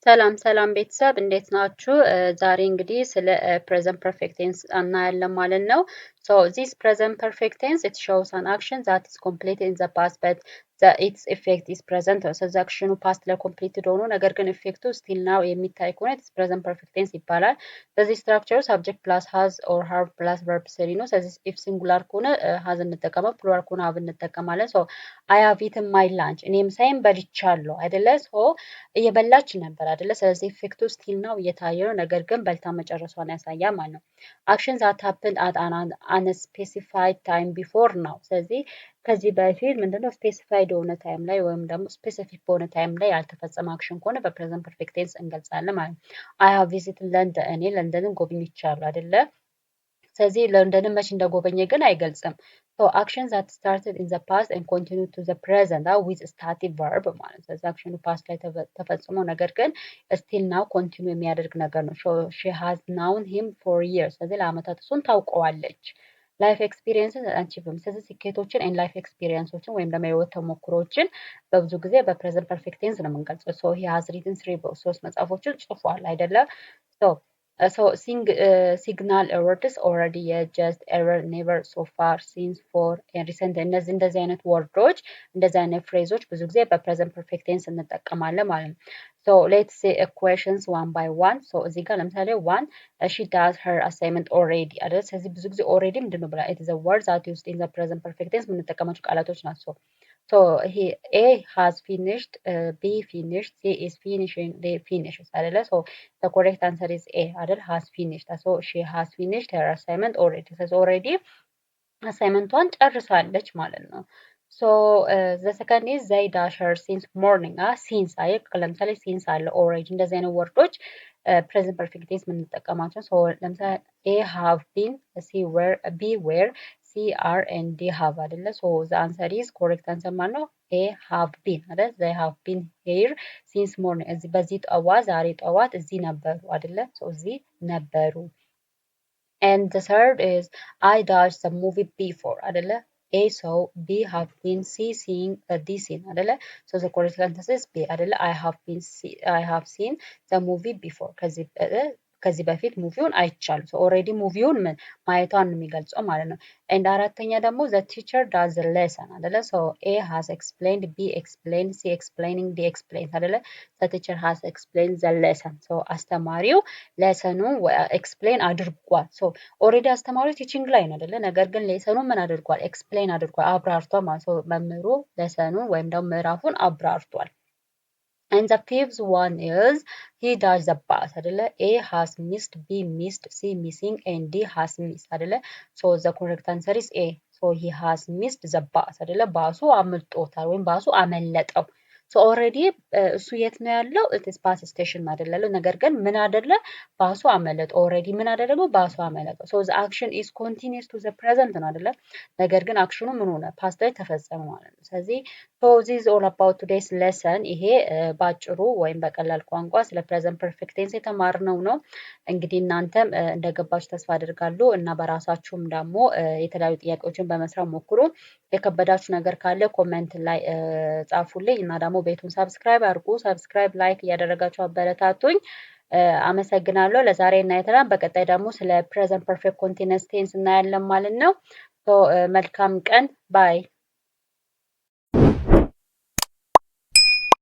ሰላም ሰላም ቤተሰብ እንዴት ናችሁ? ዛሬ እንግዲህ ስለ present perfect tense እናያለን ማለት ነው። So this present perfect tense it shows an action that is completed in the past but its effect is present. ስለዚህ አክሽኑ ፓስት ላይ ኮምፕሊትድ ሆኖ ነገር ግን ኢፌክቱ ስቲል ናው የሚታይ ከሆነ it's present perfect tense ይባላል። በዚህ ስትራክቸር subject plus has or have plus verb ስሪ ነው። ስለዚህ if ሲንጉላር ከሆነ has እንጠቀማለን፣ ፕሉራል ከሆነ have እንጠቀማለን። so I have eaten my lunch እኔ ምሳዬን በልቻለሁ አይደለ? so እየበላች ነበር አይደለ? ስለዚህ ኢፌክቱ ስቲል ነው እየታየ ነው፣ ነገር ግን በልታ መጨረሷን ያሳያል ማለት ነው። አክሽን ዛት ሀፕንድ አት አን ስፔሲፋይድ ታይም ቢፎር ነው። ስለዚህ ከዚህ በፊት ምንድነው ስፔሲፋይድ የሆነ ታይም ላይ ወይም ደግሞ ስፔሲፊክ በሆነ ታይም ላይ ያልተፈጸመ አክሽን ከሆነ በፕሬዘንት ፐርፌክት ቴንስ እንገልጻለን ማለት ነው። አይ ሃቭ ቪዚት ለንደን እኔ ለንደንን ጎብኝቻለሁ አይደለ? ስለዚህ ለንደንን መቼ እንደጎበኘ ግን አይገልጽም። So actions that started in the past and continue to the present with stative verb ማለት ነው። ስለዚህ አክሽኑ ፓስት ላይ ተፈጽሞ ነገር ግን still now continue የሚያደርግ ነገር ነው። she has known him for years ስለዚህ ለአመታት እሱን ታውቀዋለች። ላይፍ ኤክስፒሪየንስን አቺቭም ስለዚህ ስኬቶችን ኤንድ ላይፍ ኤክስፒሪየንሶችን ወይም ደግሞ የህይወት ተሞክሮችን በብዙ ጊዜ በፕሬዘንት ፐርፌክት ቴንስ ነው የምንገልጸው። so he has written 3 books 3 መጽሐፎችን ጽፏል አይደለ? so ሲግናል ወርድስ ኦልሬዲ የጀስት ኤረር ኔቨር ሶ ፋር ሲንስ ፎር ሪሰንት እንደዚህ አይነት ወርዶች እንደዚህ አይነት ፍሬዞች ብዙ ጊዜ በፕሬዘንት ፐርፌክት ቴንስ እንጠቀማለን ማለት ነው። so let's say equations one by one so እዚህ ጋር ለምሳሌ one she does her assignment already አይደል? ስለዚህ ብዙ ጊዜ already ምንድነው ብላ it is a word that used in the present perfect tense የምንጠቀማቸው ቃላቶች ናቸው። so A has finished, B finished, C is finishing, D finishes አይደለ? so the correct answer is A አይደል? has finished. so she has finished her assignment already. so already አሳይመንቷን ጨርሳለች ማለት ነው። so the second is they dash her since morning. since አይ ለምሳሌ since አለ already እንደዚህ አይነት ወርዶች present perfect tense የምንጠቀማቸው so ለምሳሌ A have been, C were, B were, C are and D have አይደለ? so the answer is correct answer ማለት ነው A have been አይደል? they have been here since morning እዚህ በዚህ ጠዋት ዛሬ ጠዋት እዚህ ነበሩ አይደለ? so እዚህ ነበሩ። and the third is I watched the movie before አይደለ? A saw, B have been, C seeing, D seen አይደለ? so the correct answer is B አይደለ? I have seen the movie before ከዚህ በፊት ሙቪውን አይቻሉ so already ሙቪውን ማየቷን የሚገልጸው ማለት ነው። and አራተኛ ደግሞ the teacher does the lesson አይደለ? so A has explained, B explained, C explaining, D explained አይደለ? the teacher has explained the lesson so አስተማሪው ሌሰኑ ኤክስፕሌን አድርጓል። so already አስተማሪው ቲቺንግ ላይ ነው አይደለ? ነገር ግን ሌሰኑ ምን አድርጓል? ኤክስፕሌን አድርጓል፣ አብራርቷል ማለት ነው። መምህሩ ሌሰኑ ወይም ደግሞ ምዕራፉን አብራርቷል። and the fifth one is he does the bus አይደለ? A has missed, B missed, C missing and D has missed አይደለ? so the correct answer is A so he has missed the bus አይደለ? ባሱ አምልጦታል ወይም ባሱ አመለጠው። so already እሱ የት ነው ያለው? it is bus station አይደለ? ነገር ግን ምን አይደለ? ባሱ አመለጠ። already ምን አደረገው? ባሱ አመለጠ። so the action is continuous to the present ነው አይደለ? ነገር ግን አክሽኑ ምን ሆነ? ፓስት ላይ ተፈጸመ ማለት ነው። ስለዚህ so this is all about today's lesson ይሄ ባጭሩ ወይም በቀላል ቋንቋ ስለ present perfect tense የተማርነው ነው። እንግዲህ እናንተም እንደገባችሁ ተስፋ አድርጋለሁ እና በራሳችሁም ደግሞ የተለያዩ ጥያቄዎችን በመስራት ሞክሩ። የከበዳችሁ ነገር ካለ ኮሜንት ላይ ጻፉልኝ እና ደግሞ ቤቱን ሰብስክራይብ አድርጉ። ሰብስክራይብ ላይክ እያደረጋችሁ አበረታቱኝ። አመሰግናለሁ። ለዛሬ እናያለን። በቀጣይ ደግሞ ስለ present perfect continuous tense እናያለን ማለት ነው። መልካም ቀን ባይ